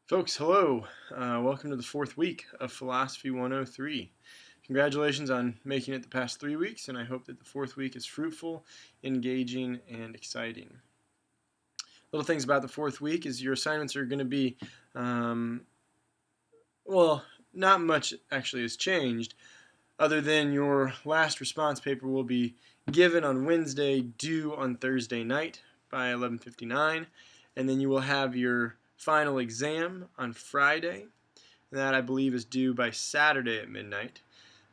Folks, hello. Welcome to the fourth week of Philosophy 103. Congratulations on making it the past 3 weeks, and I hope that the fourth week is fruitful, engaging, and exciting. Little things about the fourth week is your assignments are going to be, not much actually has changed, other than your last response paper will be given on Wednesday, due on Thursday night by 11:59, and then you will have your final exam on Friday. That, I believe, is due by Saturday at midnight.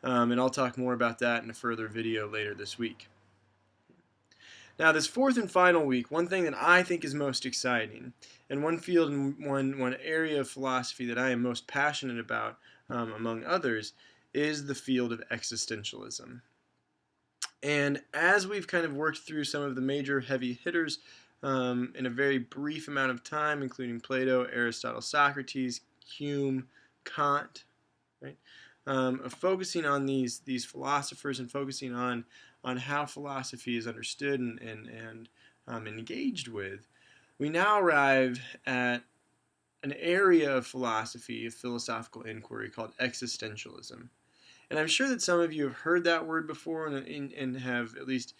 And I'll talk more about that in a further video later this week. Now, this fourth and final week, one thing that I think is most exciting, and one field and one area of philosophy that I am most passionate about, among others, is the field of existentialism. And as we've kind of worked through some of the major heavy hitters in a very brief amount of time, including Plato, Aristotle, Socrates, Hume, Kant, right? Of focusing on these philosophers and focusing on how philosophy is understood and engaged with, we now arrive at an area of philosophy, of philosophical inquiry, called existentialism. And I'm sure that some of you have heard that word before and have at least,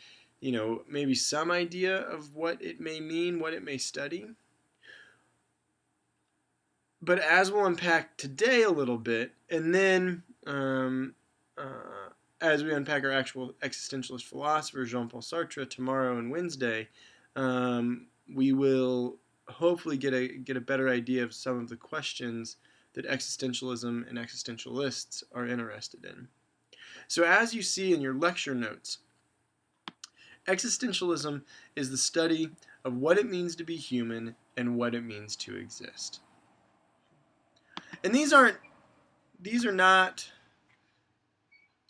maybe some idea of what it may mean, what it may study. But as we'll unpack today a little bit, and then as we unpack our actual existentialist philosopher, Jean-Paul Sartre, tomorrow and Wednesday, we will hopefully get a better idea of some of the questions that existentialism and existentialists are interested in. So as you see in your lecture notes, existentialism is the study of what it means to be human and what it means to exist. And these are not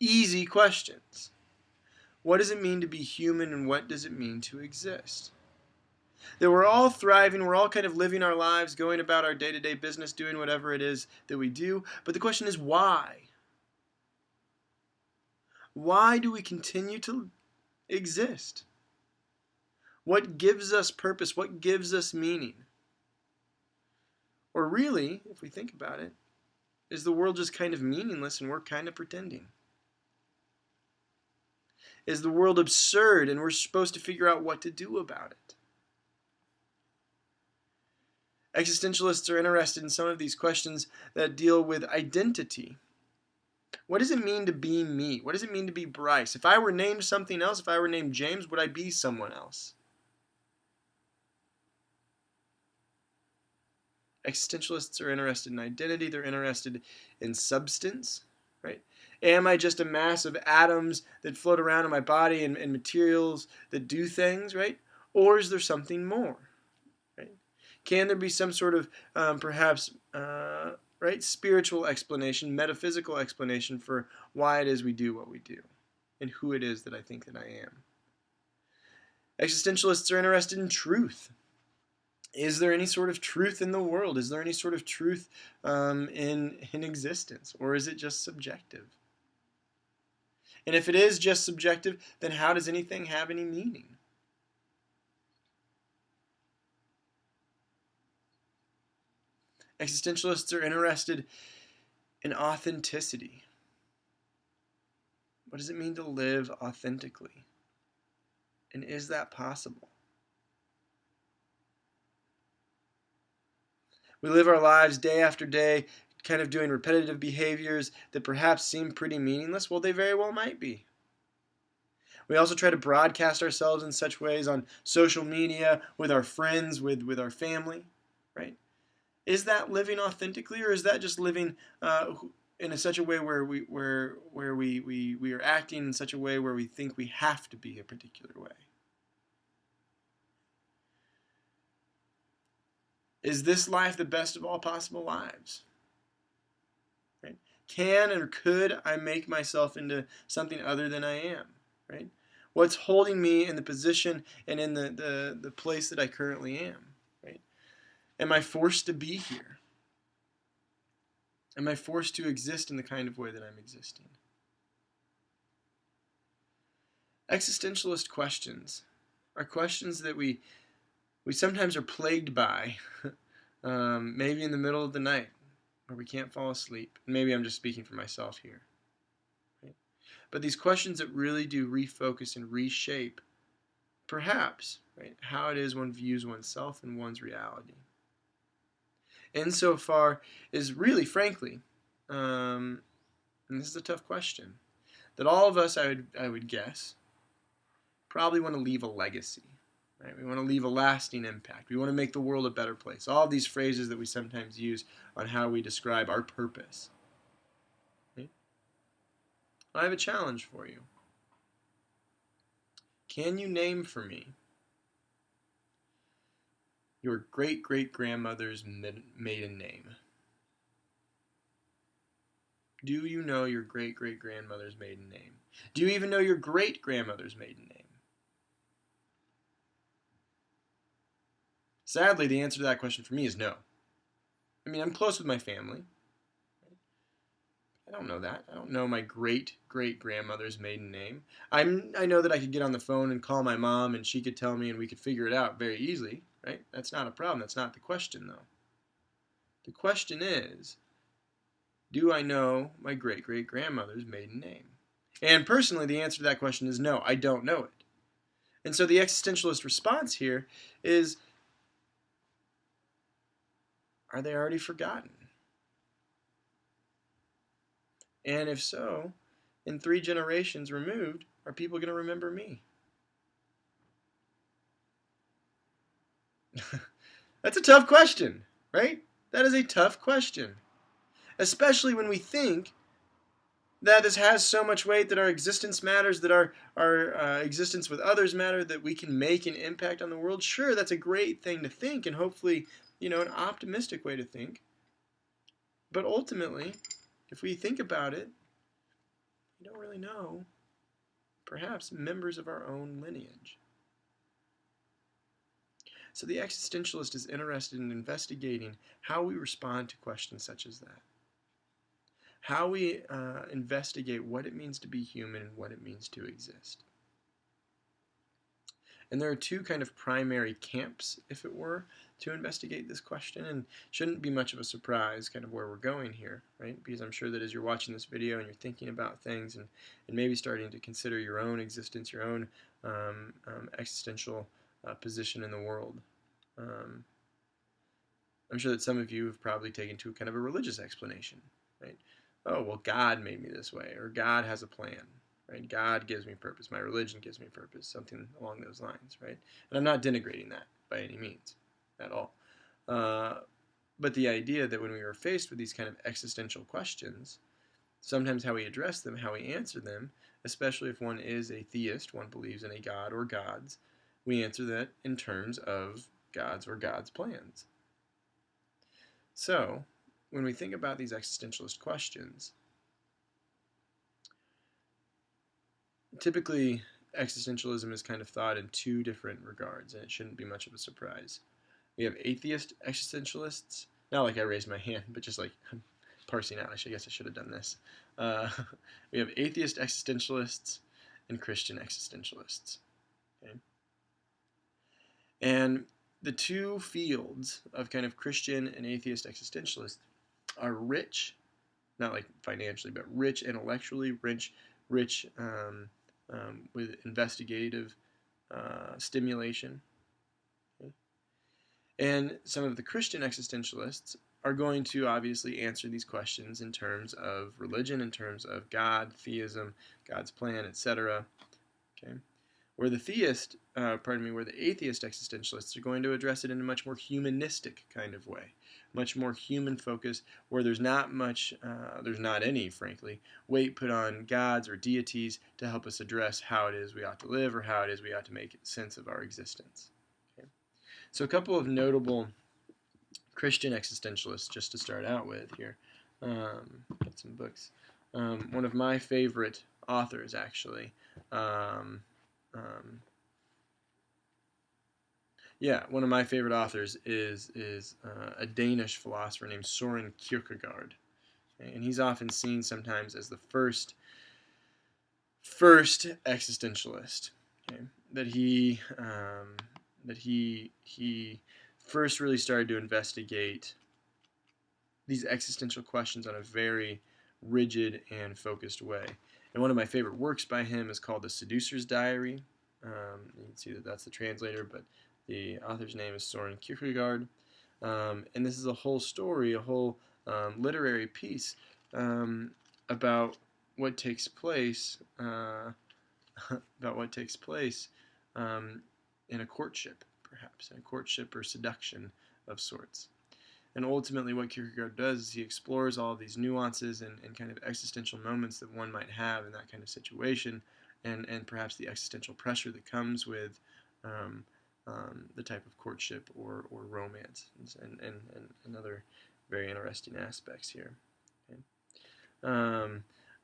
easy questions. What does it mean to be human and what does it mean to exist? That we're all thriving, we're all kind of living our lives, going about our day-to-day business, doing whatever it is that we do. But the question is why? Why do we continue to exist? What gives us purpose? What gives us meaning? Or really, if we think about it, is the world just kind of meaningless and we're kind of pretending? Is the world absurd and we're supposed to figure out what to do about it? Existentialists are interested in some of these questions that deal with identity. What does it mean to be me? What does it mean to be Bryce? If I were named something else, if I were named James, would I be someone else? Existentialists are interested in identity. They're interested in substance, right? Am I just a mass of atoms that float around in my body and materials that do things, right? Or is there something more, right? Can there be some sort of perhaps spiritual explanation, metaphysical explanation for why it is we do what we do and who it is that I think that I am? Existentialists are interested in truth. Is there any sort of truth in the world? Is there any sort of truth in existence? Or is it just subjective? And if it is just subjective, then how does anything have any meaning? Existentialists are interested in authenticity. What does it mean to live authentically? And is that possible? We live our lives day after day, kind of doing repetitive behaviors that perhaps seem pretty meaningless. Well, they very well might be. We also try to broadcast ourselves in such ways on social media, with our friends, with our family, right? Is that living authentically, or is that just living in such a way where we are acting in such a way where we think we have to be a particular way? Is this life the best of all possible lives? Right? Can or could I make myself into something other than I am? Right? What's holding me in the position and in the place that I currently am? Right? Am I forced to be here? Am I forced to exist in the kind of way that I'm existing? Existentialist questions are questions that we sometimes are plagued by maybe in the middle of the night where we can't fall asleep. Maybe I'm just speaking for myself here. Right? But these questions that really do refocus and reshape, perhaps, right, how it is one views oneself and one's reality. Insofar is really, frankly, and this is a tough question, that all of us, I would guess, probably want to leave a legacy. Right? We want to leave a lasting impact. We want to make the world a better place. All of these phrases that we sometimes use on how we describe our purpose. Right? I have a challenge for you. Can you name for me your great-great-grandmother's maiden name? Do you know your great-great-grandmother's maiden name? Do you even know your great-grandmother's maiden name? Sadly, the answer to that question for me is no. I mean, I'm close with my family. I don't know that. I don't know my great-great-grandmother's maiden name. I know that I could get on the phone and call my mom and she could tell me and we could figure it out very easily, right? That's not a problem. That's not the question, though. The question is, do I know my great-great-grandmother's maiden name? And personally, the answer to that question is no, I don't know it. And so the existentialist response here is, are they already forgotten? And if so, in 3 generations removed, are people going to remember me? That's a tough question, right? That is a tough question. Especially when we think that this has so much weight, that our existence matters, that our existence with others matter, that we can make an impact on the world. Sure, that's a great thing to think, and hopefully, an optimistic way to think. But ultimately, if we think about it, we don't really know, perhaps, members of our own lineage. So the existentialist is interested in investigating how we respond to questions such as that. How we investigate what it means to be human and what it means to exist. And there are 2 kind of primary camps, if it were, to investigate this question, and shouldn't be much of a surprise kind of where we're going here, right? Because I'm sure that as you're watching this video and you're thinking about things and maybe starting to consider your own existence, your own existential position in the world, I'm sure that some of you have probably taken to kind of a religious explanation, right? Oh, well, God made me this way, or God has a plan, right? God gives me purpose. My religion gives me purpose, something along those lines, right? And I'm not denigrating that by any means at all. But the idea that when we are faced with these kind of existential questions, sometimes how we address them, how we answer them, especially if one is a theist, one believes in a God or gods, we answer that in terms of gods or God's plans. So, when we think about these existentialist questions, typically existentialism is kind of thought in 2 different regards, and it shouldn't be much of a surprise. We have atheist existentialists, not like I raised my hand, but just like I'm parsing out. I guess I should have done this. We have atheist existentialists and Christian existentialists. Okay? And the 2 fields of kind of Christian and atheist existentialists are rich, not like financially, but rich intellectually, rich with investigative stimulation. Okay? And some of the Christian existentialists are going to obviously answer these questions in terms of religion, in terms of God, theism, God's plan, etc. Okay? Where the atheist existentialists are going to address it in a much more humanistic kind of way, much more human focused, where there's not any, frankly, weight put on gods or deities to help us address how it is we ought to live or how it is we ought to make sense of our existence. Okay? So a couple of notable Christian existentialists just to start out with here. Get some books. One of my favorite authors, actually, one of my favorite authors is a Danish philosopher named Søren Kierkegaard, and he's often seen sometimes as the first existentialist. Okay? That he first really started to investigate these existential questions on a very rigid and focused way. And one of my favorite works by him is called The Seducer's Diary. You can see that that's the translator, but the author's name is Soren Kierkegaard. And this is a whole story, a whole literary piece about what takes place in a courtship, perhaps, in a courtship or seduction of sorts. And ultimately what Kierkegaard does is he explores all of these nuances and kind of existential moments that one might have in that kind of situation, and perhaps the existential pressure that comes with the type of courtship or romance, and other very interesting aspects here. Okay.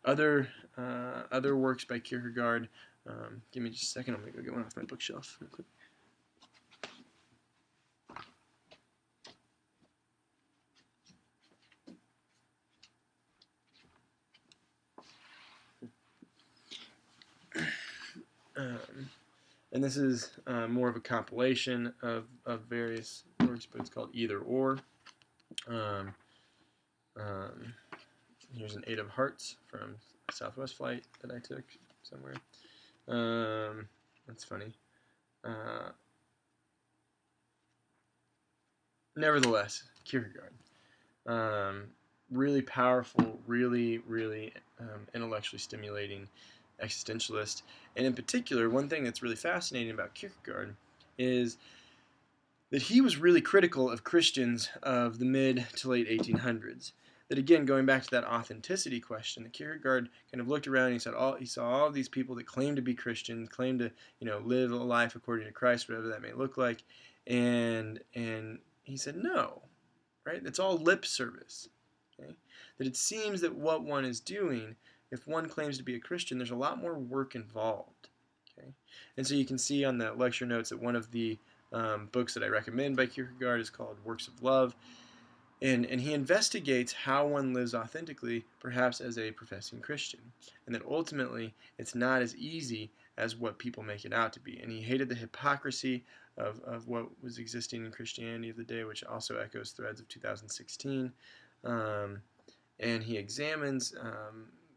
Other works by Kierkegaard. Give me just a second. I'm going to go get one off my bookshelf real quick. And this is more of a compilation of various works, but it's called Either Or. Here's an 8 of Hearts from a Southwest flight that I took somewhere. That's funny. Nevertheless, Kierkegaard. Really powerful, really intellectually stimulating existentialist. And in particular, one thing that's really fascinating about Kierkegaard is that he was really critical of Christians of the mid to late 1800s. That again, going back to that authenticity question, that Kierkegaard kind of looked around and he saw all of these people that claimed to be Christian, claimed to live a life according to Christ, whatever that may look like, and he said no, right? That's all lip service. Okay? That it seems that what one is doing, if one claims to be a Christian, there's a lot more work involved. Okay? And so you can see on the lecture notes that one of the books that I recommend by Kierkegaard is called Works of Love. And he investigates how one lives authentically, perhaps as a professing Christian. And that ultimately, it's not as easy as what people make it out to be. And he hated the hypocrisy of what was existing in Christianity of the day, which also echoes threads of 2016. And he examines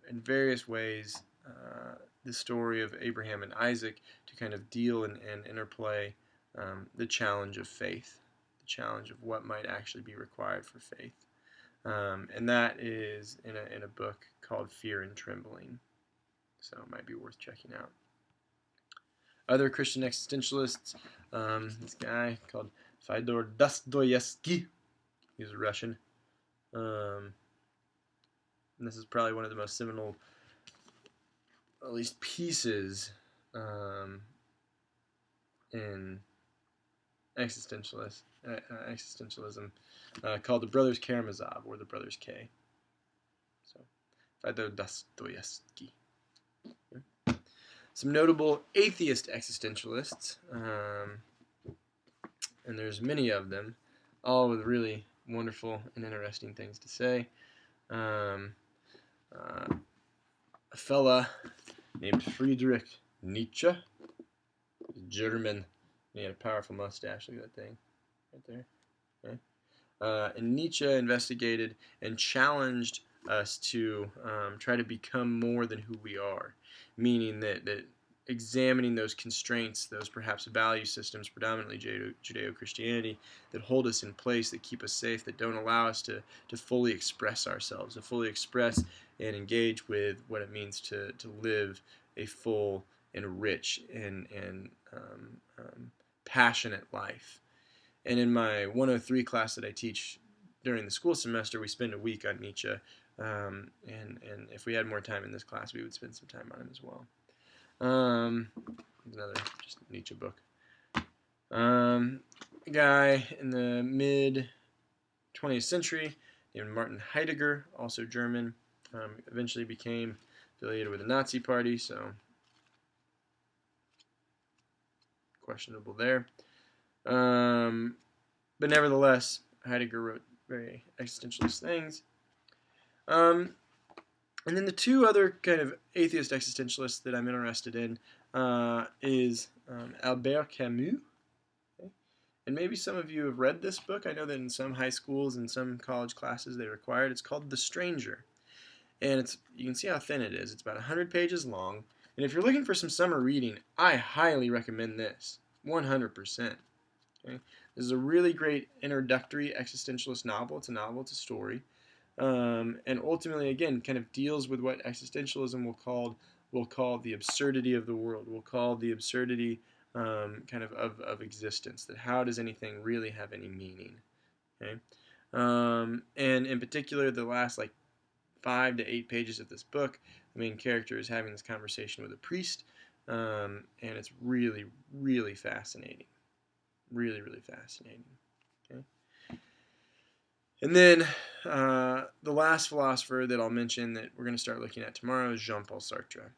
in various ways the story of Abraham and Isaac to kind of deal and interplay the challenge of faith, the challenge of what might actually be required for faith. And that is in a book called Fear and Trembling. So it might be worth checking out. Other Christian existentialists, this guy called Fyodor Dostoevsky. He's a Russian. And this is probably one of the most seminal, at least pieces, in existentialism, called The Brothers Karamazov, or The Brothers K. So, Fyodor Dostoevsky. Okay. Some notable atheist existentialists, and there's many of them, all with really wonderful and interesting things to say. A fella named Friedrich Nietzsche, German. He had a powerful mustache. Look at that thing right there. Okay. And Nietzsche investigated and challenged us to try to become more than who we are, meaning that examining those constraints, those perhaps value systems, predominantly Judeo-Christianity, that hold us in place, that keep us safe, that don't allow us to fully express ourselves, to fully express and engage with what it means to live a full and rich and passionate life. And in my 103 class that I teach during the school semester, we spend a week on Nietzsche, and if we had more time in this class, we would spend some time on him as well. Another just Nietzsche book. A guy in the mid 20th century named Martin Heidegger, also German, eventually became affiliated with the Nazi Party, so questionable there. But nevertheless, Heidegger wrote very existentialist things. And then the two other kind of atheist existentialists that I'm interested in is Albert Camus, okay, And maybe some of you have read this book. I know that in some high schools and some college classes they require it. It's called The Stranger. And you can see how thin it is. It's about 100 pages long. And if you're looking for some summer reading, I highly recommend this. 100%. Okay? This is a really great introductory existentialist novel. It's a novel, it's a story. And ultimately, again, kind of deals with what existentialism will call the absurdity of the world. We'll call the absurdity of existence. That how does anything really have any meaning? Okay, and in particular, the last 5 to 8 pages of this book, the main character is having this conversation with a priest, and it's really, really fascinating. Really, really fascinating. Okay. And then the last philosopher that I'll mention that we're going to start looking at tomorrow is Jean-Paul Sartre.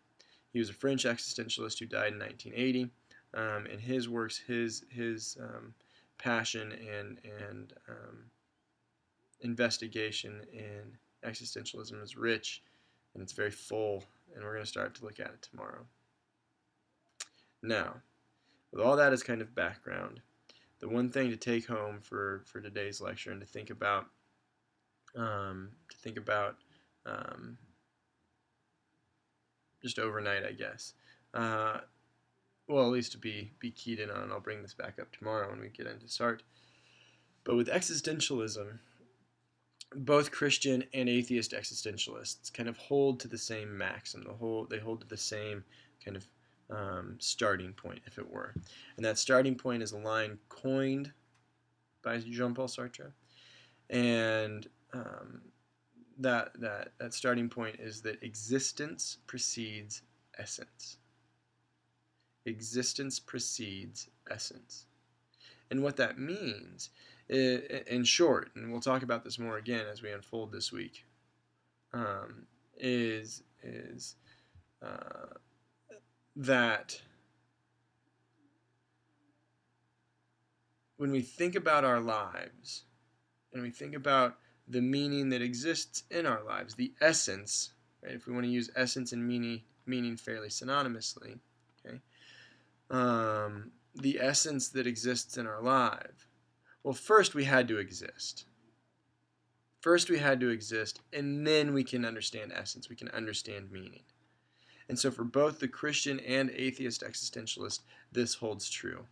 He was a French existentialist who died in 1980. And his works, his passion and investigation in existentialism is rich, and it's very full, and we're going to start to look at it tomorrow. Now, with all that as kind of background, the one thing to take home for today's lecture and to think about just overnight, I guess. Well, at least to be keyed in on. I'll bring this back up tomorrow when we get into Sartre. But with existentialism, both Christian and atheist existentialists kind of hold to the same maxim. They hold to the same kind of starting point, if it were. And that starting point is a line coined by Jean-Paul Sartre. And that starting point is that existence precedes essence. Existence precedes essence. And what that means, in short, and we'll talk about this more again as we unfold this week, is that when we think about our lives, and we think about the meaning that exists in our lives, the essence, right? If we want to use essence and meaning fairly synonymously, okay? The essence that exists in our life. Well, first we had to exist. First we had to exist, and then we can understand essence. We can understand meaning. And so for both the Christian and atheist existentialist, this holds true.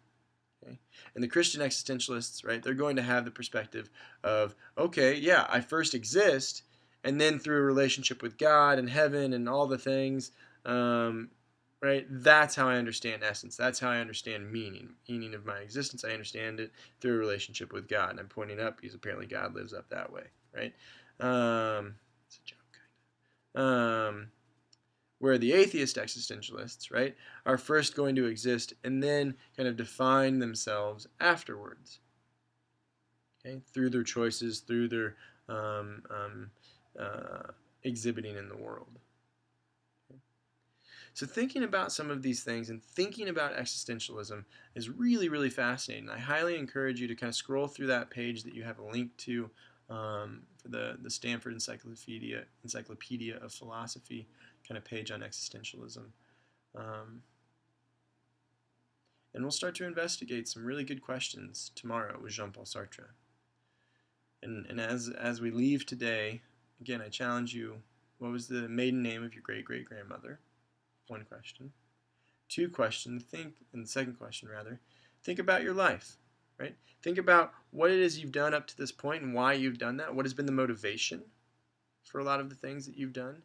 Okay? And the Christian existentialists, right, they're going to have the perspective of, okay, yeah, I first exist, and then through a relationship with God and heaven and all the things, right, that's how I understand essence. That's how I understand meaning of my existence. I understand it through a relationship with God. And I'm pointing up because apparently God lives up that way, right? It's a joke, kind of. Where the atheist existentialists, right, are first going to exist and then kind of define themselves afterwards, okay, through their choices, through their exhibiting in the world. Okay. So thinking about some of these things and thinking about existentialism is really, really fascinating. I highly encourage you to kind of scroll through that page that you have a link to for the Stanford Encyclopedia of Philosophy kind of page on existentialism. And we'll start to investigate some really good questions tomorrow with Jean-Paul Sartre. And as we leave today, again, I challenge you, what was the maiden name of your great-great-grandmother? One question. Two questions, and the second question rather, think about your life, right? Think about what it is you've done up to this point and why you've done that. What has been the motivation for a lot of the things that you've done?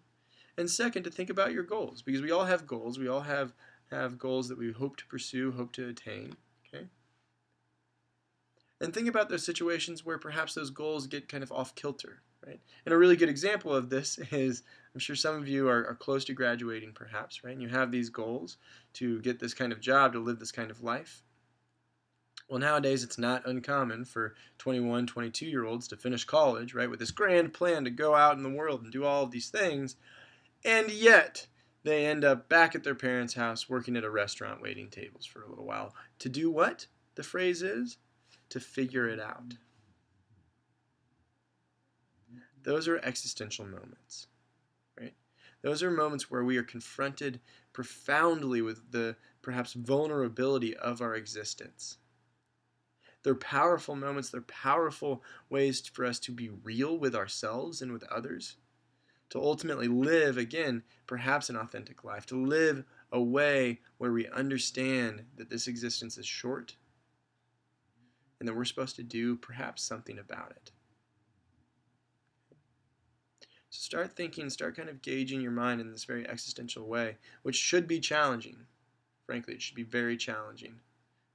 And second, to think about your goals, because we all have goals. We all have goals that we hope to pursue, hope to attain. Okay. And think about those situations where perhaps those goals get kind of off kilter, right? And a really good example of this is, I'm sure some of you are close to graduating perhaps, right? And you have these goals to get this kind of job, to live this kind of life. Well, nowadays it's not uncommon for 21, 22-year-olds to finish college, right, with this grand plan to go out in the world and do all of these things. And yet, they end up back at their parents' house working at a restaurant waiting tables for a little while. To do what? The phrase is, to figure it out. Those are existential moments, right? Those are moments where we are confronted profoundly with the perhaps vulnerability of our existence. They're powerful moments. They're powerful ways for us to be real with ourselves and with others, to ultimately live, again, perhaps an authentic life, to live a way where we understand that this existence is short and that we're supposed to do perhaps something about it. So start thinking, start kind of gauging your mind in this very existential way, which should be challenging. Frankly, it should be very challenging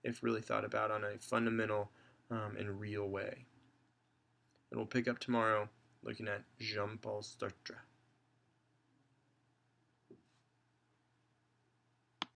if really thought about on a fundamental and real way. And we'll pick up tomorrow looking at Jean-Paul Sartre.